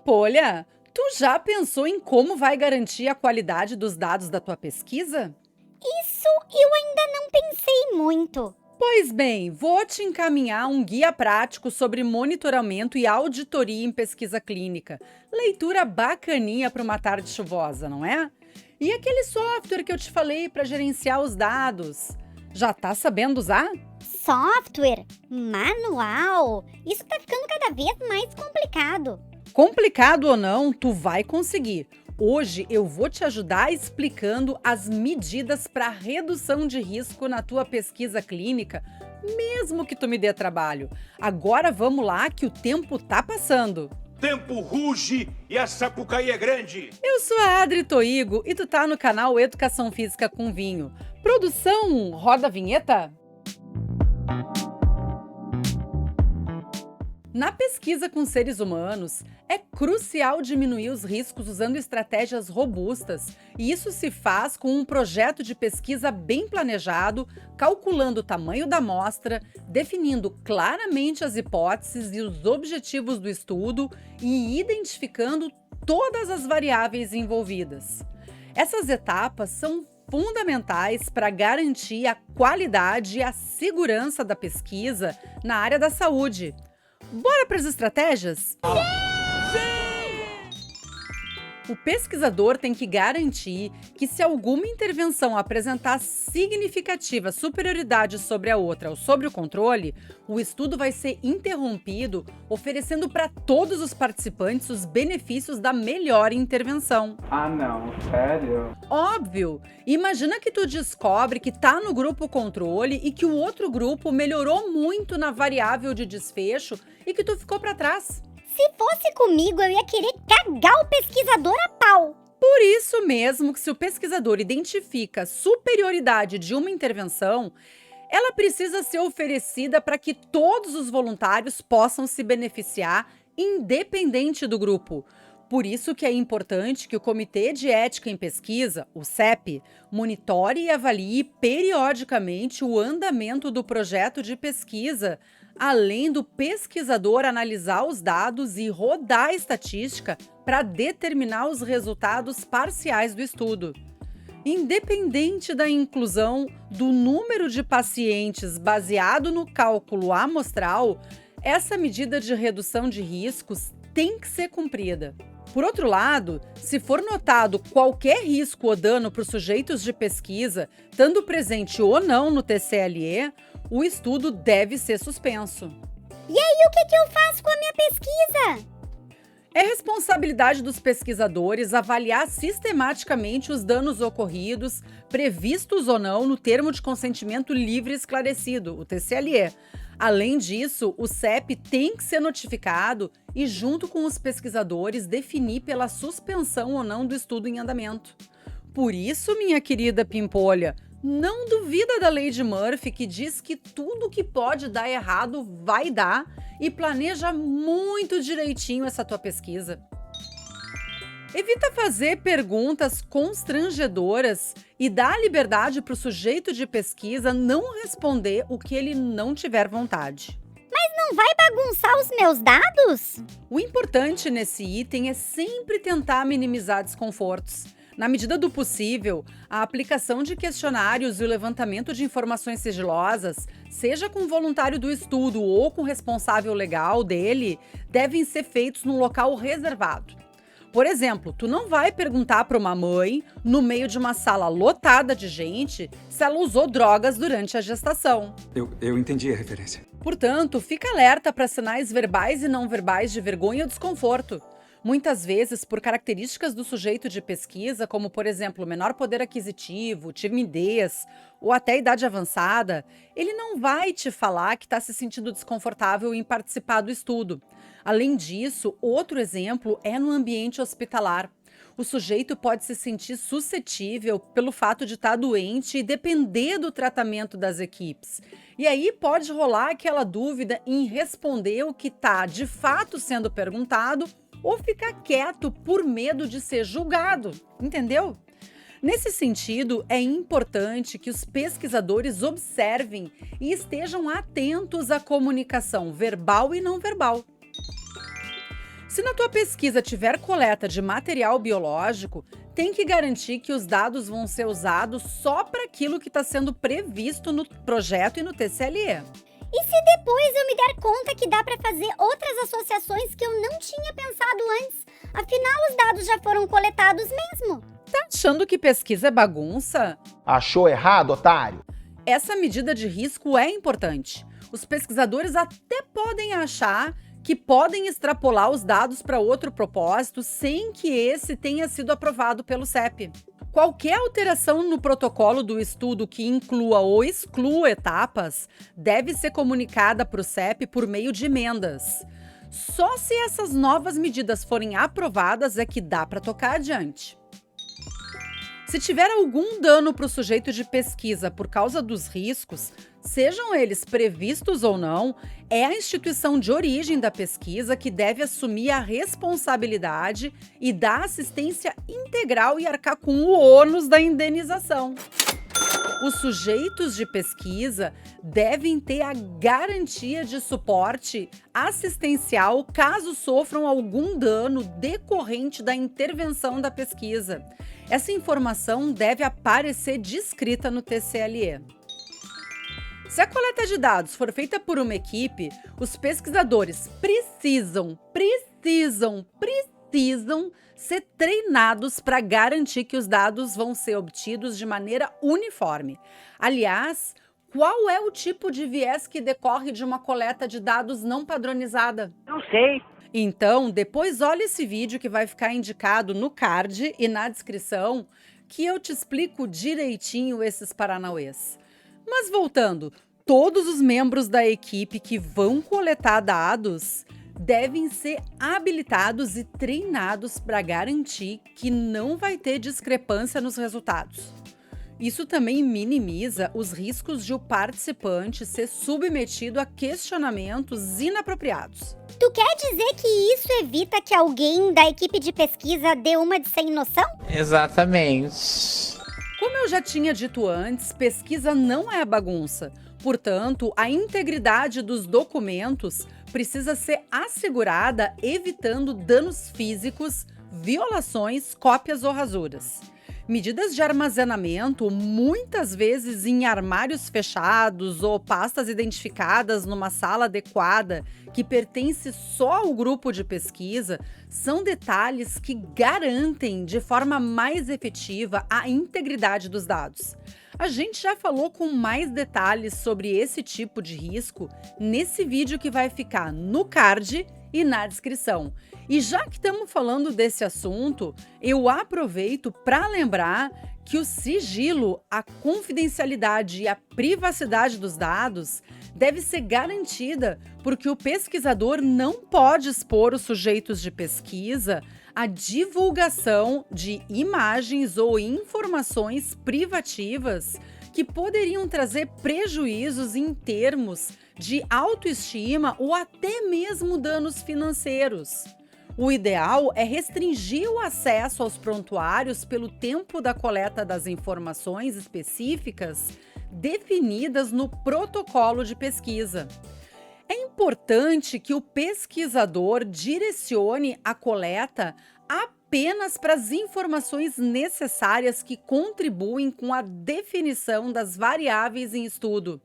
Pimpolha, tu já pensou em como vai garantir a qualidade dos dados da tua pesquisa? Isso eu ainda não pensei muito. Pois bem, vou te encaminhar um guia prático sobre monitoramento e auditoria em pesquisa clínica. Leitura bacaninha para uma tarde chuvosa, não é? E aquele software que eu te falei para gerenciar os dados? Já tá sabendo usar? Software? Manual? Isso tá ficando cada vez mais complicado. Complicado ou não, tu vai conseguir. Hoje eu vou te ajudar explicando as medidas para redução de risco na tua pesquisa clínica, mesmo que tu me dê trabalho. Agora vamos lá que o tempo tá passando. Tempo ruge e a Sapucaí é grande. Eu sou a Adri Toigo e tu tá no canal Educação Física com Vinho. Produção, roda a vinheta? Na pesquisa com seres humanos, é crucial diminuir os riscos usando estratégias robustas, e isso se faz com um projeto de pesquisa bem planejado, calculando o tamanho da amostra, definindo claramente as hipóteses e os objetivos do estudo e identificando todas as variáveis envolvidas. Essas etapas são fundamentais para garantir a qualidade e a segurança da pesquisa na área da saúde. Bora para as estratégias? O pesquisador tem que garantir que, se alguma intervenção apresentar significativa superioridade sobre a outra ou sobre o controle, o estudo vai ser interrompido, oferecendo para todos os participantes os benefícios da melhor intervenção. Ah, não, sério? Óbvio! Imagina que tu descobre que tá no grupo controle e que o outro grupo melhorou muito na variável de desfecho e que tu ficou para trás. Se fosse comigo, eu ia querer cagar o pesquisador a pau. Por isso mesmo que, se o pesquisador identifica superioridade de uma intervenção, ela precisa ser oferecida para que todos os voluntários possam se beneficiar, independente do grupo. Por isso que é importante que o Comitê de Ética em Pesquisa, o CEP, monitore e avalie periodicamente o andamento do projeto de pesquisa, além do pesquisador analisar os dados e rodar a estatística para determinar os resultados parciais do estudo. Independente da inclusão do número de pacientes baseado no cálculo amostral, essa medida de redução de riscos tem que ser cumprida. Por outro lado, se for notado qualquer risco ou dano para os sujeitos de pesquisa, estando presente ou não no TCLE, o estudo deve ser suspenso. E aí, o que eu faço com a minha pesquisa? É responsabilidade dos pesquisadores avaliar sistematicamente os danos ocorridos, previstos ou não no termo de consentimento livre e esclarecido, o TCLE. Além disso, o CEP tem que ser notificado e, junto com os pesquisadores, definir pela suspensão ou não do estudo em andamento. Por isso, minha querida Pimpolha, não duvida da lei de Murphy, que diz que tudo que pode dar errado vai dar, e planeja muito direitinho essa tua pesquisa. Evita fazer perguntas constrangedoras e dá liberdade para o sujeito de pesquisa não responder o que ele não tiver vontade. Não vai bagunçar os meus dados? O importante nesse item é sempre tentar minimizar desconfortos. Na medida do possível, a aplicação de questionários e o levantamento de informações sigilosas, seja com o voluntário do estudo ou com o responsável legal dele, devem ser feitos num local reservado. Por exemplo, tu não vai perguntar para uma mãe, no meio de uma sala lotada de gente, se ela usou drogas durante a gestação. Eu entendi a referência. Portanto, fica alerta para sinais verbais e não verbais de vergonha ou desconforto. Muitas vezes, por características do sujeito de pesquisa, como, por exemplo, menor poder aquisitivo, timidez ou até idade avançada, ele não vai te falar que está se sentindo desconfortável em participar do estudo. Além disso, outro exemplo é no ambiente hospitalar. O sujeito pode se sentir suscetível pelo fato de estar doente e depender do tratamento das equipes. E aí pode rolar aquela dúvida em responder o que está de fato sendo perguntado ou ficar quieto por medo de ser julgado, entendeu? Nesse sentido, é importante que os pesquisadores observem e estejam atentos à comunicação verbal e não verbal. Se na tua pesquisa tiver coleta de material biológico, tem que garantir que os dados vão ser usados só para aquilo que está sendo previsto no projeto e no TCLE. E se depois eu me der conta que dá para fazer outras associações que eu não tinha pensado antes? Afinal, os dados já foram coletados mesmo. Tá achando que pesquisa é bagunça? Achou errado, otário? Essa medida de risco é importante. Os pesquisadores até podem achar que podem extrapolar os dados para outro propósito sem que esse tenha sido aprovado pelo CEP. Qualquer alteração no protocolo do estudo que inclua ou exclua etapas deve ser comunicada para o CEP por meio de emendas. Só se essas novas medidas forem aprovadas é que dá para tocar adiante. Se tiver algum dano para o sujeito de pesquisa por causa dos riscos, sejam eles previstos ou não, é a instituição de origem da pesquisa que deve assumir a responsabilidade e dar assistência integral e arcar com o ônus da indenização. Os sujeitos de pesquisa devem ter a garantia de suporte assistencial caso sofram algum dano decorrente da intervenção da pesquisa. Essa informação deve aparecer descrita no TCLE. Se a coleta de dados for feita por uma equipe, os pesquisadores precisam ser treinados para garantir que os dados vão ser obtidos de maneira uniforme. Aliás, qual é o tipo de viés que decorre de uma coleta de dados não padronizada? Não sei. Então, depois olha esse vídeo que vai ficar indicado no card e na descrição, que eu te explico direitinho esses paranauês. Mas voltando, todos os membros da equipe que vão coletar dados devem ser habilitados e treinados para garantir que não vai ter discrepância nos resultados. Isso também minimiza os riscos de o participante ser submetido a questionamentos inapropriados. Tu quer dizer que isso evita que alguém da equipe de pesquisa dê uma de sem noção? Exatamente. Como eu já tinha dito antes, pesquisa não é bagunça. Portanto, a integridade dos documentos precisa ser assegurada evitando danos físicos, violações, cópias ou rasuras. Medidas de armazenamento, muitas vezes em armários fechados ou pastas identificadas numa sala adequada que pertence só ao grupo de pesquisa, são detalhes que garantem de forma mais efetiva a integridade dos dados. A gente já falou com mais detalhes sobre esse tipo de risco nesse vídeo que vai ficar no card e na descrição. E já que estamos falando desse assunto, eu aproveito para lembrar que o sigilo, a confidencialidade e a privacidade dos dados deve ser garantida porque o pesquisador não pode expor os sujeitos de pesquisa à divulgação de imagens ou informações privativas que poderiam trazer prejuízos em termos de autoestima ou até mesmo danos financeiros. O ideal é restringir o acesso aos prontuários pelo tempo da coleta das informações específicas definidas no protocolo de pesquisa. É importante que o pesquisador direcione a coleta apenas para as informações necessárias que contribuem com a definição das variáveis em estudo.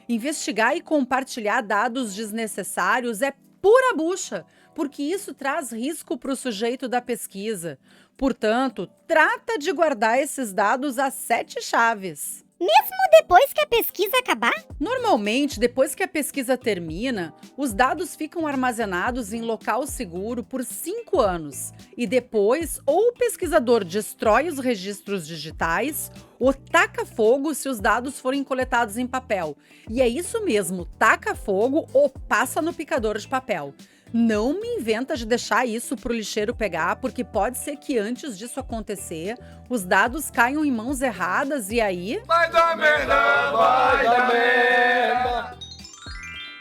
Investigar e compartilhar dados desnecessários é pura bucha, porque isso traz risco para o sujeito da pesquisa. Portanto, trata de guardar esses dados a 7 chaves. Mesmo depois que a pesquisa acabar? Normalmente, depois que a pesquisa termina, os dados ficam armazenados em local seguro por 5 anos. E depois, ou o pesquisador destrói os registros digitais, ou taca fogo se os dados forem coletados em papel. E é isso mesmo, taca fogo ou passa no picador de papel. Não me inventa de deixar isso para o lixeiro pegar, porque pode ser que antes disso acontecer, os dados caiam em mãos erradas e aí... Vai dar merda, vai dar merda.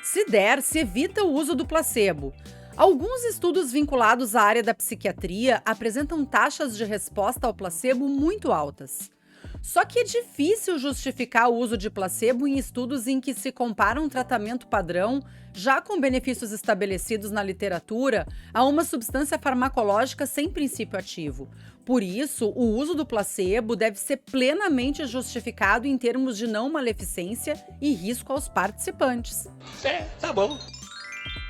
Se der, se evita o uso do placebo. Alguns estudos vinculados à área da psiquiatria apresentam taxas de resposta ao placebo muito altas. Só que é difícil justificar o uso de placebo em estudos em que se compara um tratamento padrão, já com benefícios estabelecidos na literatura, a uma substância farmacológica sem princípio ativo. Por isso, o uso do placebo deve ser plenamente justificado em termos de não maleficência e risco aos participantes. Tá bom.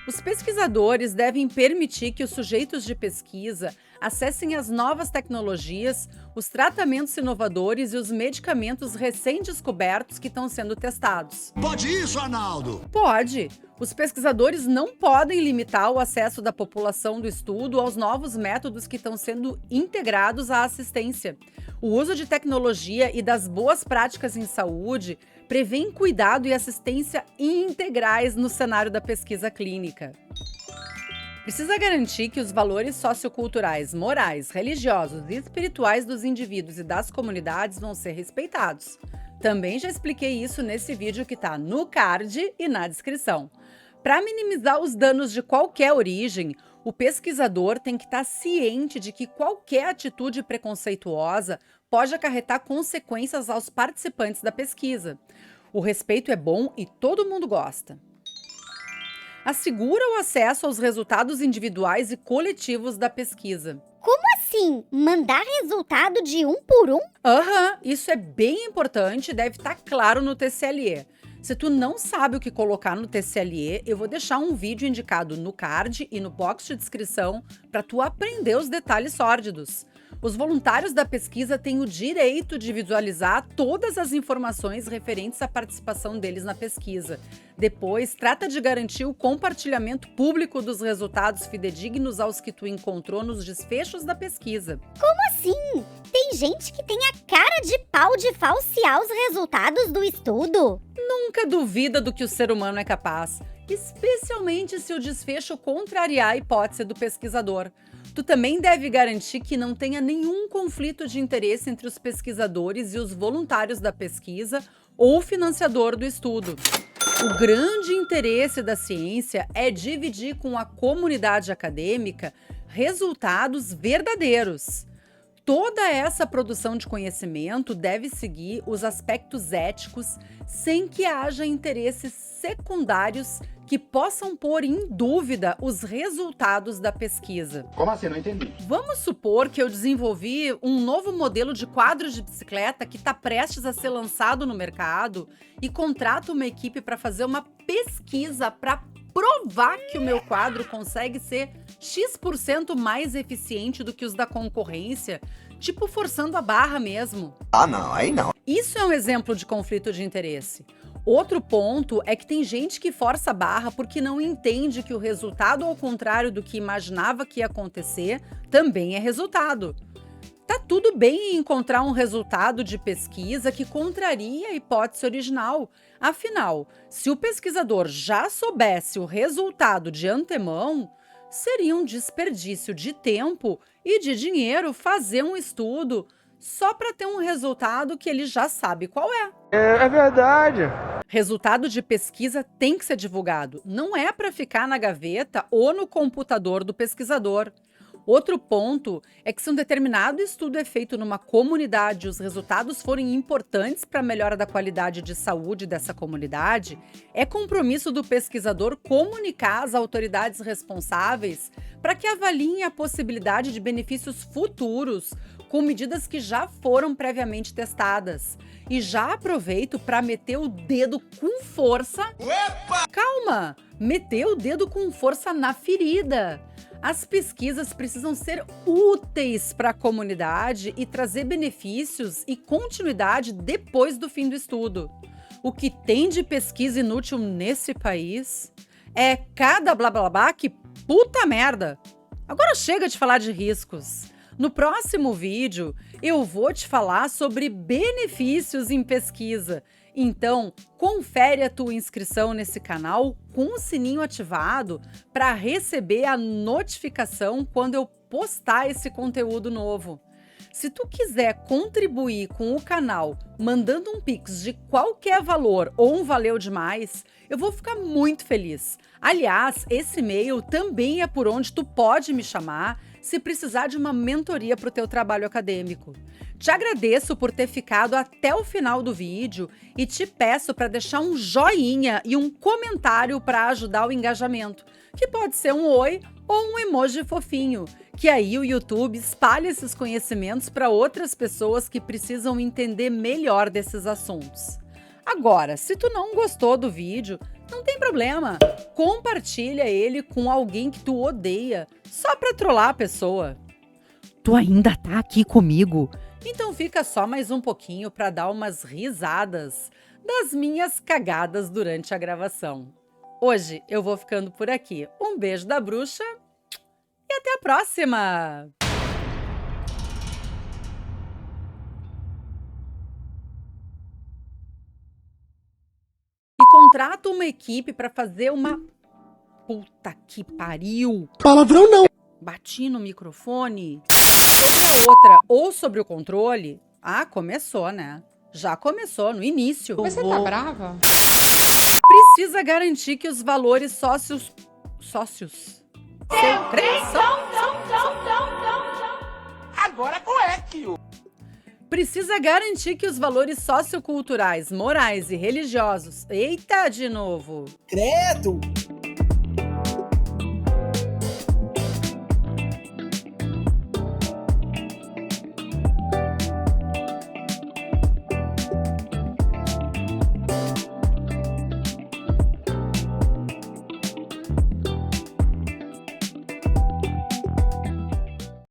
Os pesquisadores devem permitir que os sujeitos de pesquisa acessem as novas tecnologias, os tratamentos inovadores e os medicamentos recém-descobertos que estão sendo testados. Pode isso, Arnaldo? Pode! Os pesquisadores não podem limitar o acesso da população do estudo aos novos métodos que estão sendo integrados à assistência. O uso de tecnologia e das boas práticas em saúde prevêem cuidado e assistência integrais no cenário da pesquisa clínica. Precisa garantir que os valores socioculturais, morais, religiosos e espirituais dos indivíduos e das comunidades vão ser respeitados. Também já expliquei isso nesse vídeo que está no card e na descrição. Para minimizar os danos de qualquer origem, o pesquisador tem que estar ciente de que qualquer atitude preconceituosa pode acarretar consequências aos participantes da pesquisa. O respeito é bom e todo mundo gosta. Assegura o acesso aos resultados individuais e coletivos da pesquisa. Como assim? Mandar resultado de um por um? Isso é bem importante e deve estar claro no TCLE. Se tu não sabe o que colocar no TCLE, eu vou deixar um vídeo indicado no card e no box de descrição para tu aprender os detalhes sórdidos. Os voluntários da pesquisa têm o direito de visualizar todas as informações referentes à participação deles na pesquisa. Depois, trata de garantir o compartilhamento público dos resultados fidedignos aos que tu encontrou nos desfechos da pesquisa. Como assim? Tem gente que tem a cara de pau de falsear os resultados do estudo? Nunca duvida do que o ser humano é capaz, especialmente se o desfecho contrariar a hipótese do pesquisador. Tu também deve garantir que não tenha nenhum conflito de interesse entre os pesquisadores e os voluntários da pesquisa ou o financiador do estudo. O grande interesse da ciência é dividir com a comunidade acadêmica resultados verdadeiros. Toda essa produção de conhecimento deve seguir os aspectos éticos sem que haja interesses secundários que possam pôr em dúvida os resultados da pesquisa. Como assim? Não entendi. Vamos supor que eu desenvolvi um novo modelo de quadro de bicicleta que está prestes a ser lançado no mercado e contrato uma equipe para fazer uma pesquisa para provar que o meu quadro consegue ser X% mais eficiente do que os da concorrência, tipo forçando a barra mesmo. Ah, não, aí não. Isso é um exemplo de conflito de interesse. Outro ponto é que tem gente que força a barra porque não entende que o resultado ao contrário do que imaginava que ia acontecer também é resultado. Tá tudo bem em encontrar um resultado de pesquisa que contraria a hipótese original. Afinal, se o pesquisador já soubesse o resultado de antemão, seria um desperdício de tempo e de dinheiro fazer um estudo só para ter um resultado que ele já sabe qual é. É verdade. Resultado de pesquisa tem que ser divulgado. Não é para ficar na gaveta ou no computador do pesquisador. Outro ponto é que se um determinado estudo é feito numa comunidade e os resultados forem importantes para a melhora da qualidade de saúde dessa comunidade, é compromisso do pesquisador comunicar às autoridades responsáveis para que avaliem a possibilidade de benefícios futuros com medidas que já foram previamente testadas. E já aproveito para meter o dedo com força. Opa! Calma! Meter o dedo com força na ferida. As pesquisas precisam ser úteis para a comunidade e trazer benefícios e continuidade depois do fim do estudo. O que tem de pesquisa inútil nesse país é cada blá blá blá que puta merda. Agora chega de falar de riscos. No próximo vídeo, eu vou te falar sobre benefícios em pesquisa. Então, confere a tua inscrição nesse canal com o sininho ativado para receber a notificação quando eu postar esse conteúdo novo. Se tu quiser contribuir com o canal mandando um pix de qualquer valor ou um valeu demais, eu vou ficar muito feliz. Aliás, esse e-mail também é por onde tu pode me chamar se precisar de uma mentoria para o teu trabalho acadêmico. Te agradeço por ter ficado até o final do vídeo e te peço para deixar um joinha e um comentário para ajudar o engajamento, que pode ser um oi ou um emoji fofinho, que aí o YouTube espalha esses conhecimentos para outras pessoas que precisam entender melhor desses assuntos. Agora, se tu não gostou do vídeo, não tem problema. Compartilha ele com alguém que tu odeia, só pra trollar a pessoa. Tu ainda tá aqui comigo? Então fica só mais um pouquinho pra dar umas risadas das minhas cagadas durante a gravação. Hoje eu vou ficando por aqui. Um beijo da bruxa e até a próxima! E contrata uma equipe para fazer uma... Puta que pariu! Palavrão não. Bati no microfone. Sobre a outra, ou sobre o controle... Ah, começou, né? Já começou, no início. Você tá brava? Precisa garantir que os valores sócios... Agora qual é que o... Precisa garantir que os valores socioculturais, morais e religiosos... Eita, de novo! Credo.